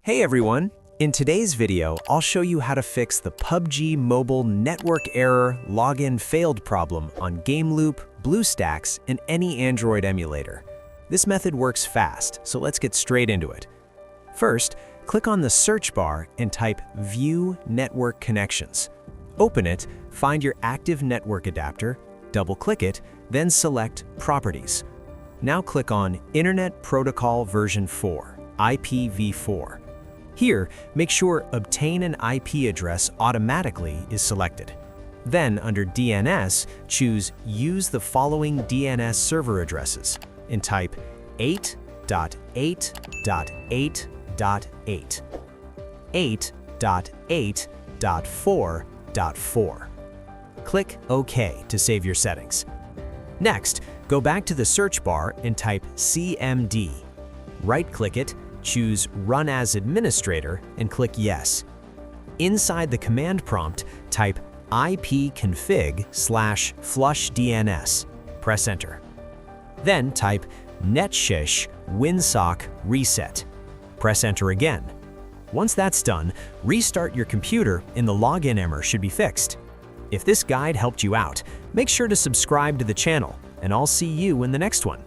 Hey everyone! In today's video, I'll show you how to fix the PUBG Mobile network error login failed problem on Gameloop, BlueStacks, and any Android emulator. This method works fast, so let's get straight into it. First, click on the search bar and type View Network Connections. Open it, find your active network adapter, double-click it, then select Properties. Now click on Internet Protocol version 4, IPv4. Here, make sure Obtain an IP address automatically is selected. Then, under DNS, choose Use the following DNS server addresses and type 8.8.8.8, 8.8.4.4. Click OK to save your settings. Next, go back to the search bar and type CMD. Right-click it, choose Run as Administrator, and click Yes. Inside the command prompt, type ipconfig/flushdns. Press Enter. Then type netshish winsock reset. Press Enter again. Once that's done, restart your computer and the login error should be fixed. If this guide helped you out, make sure to subscribe to the channel, and I'll see you in the next one.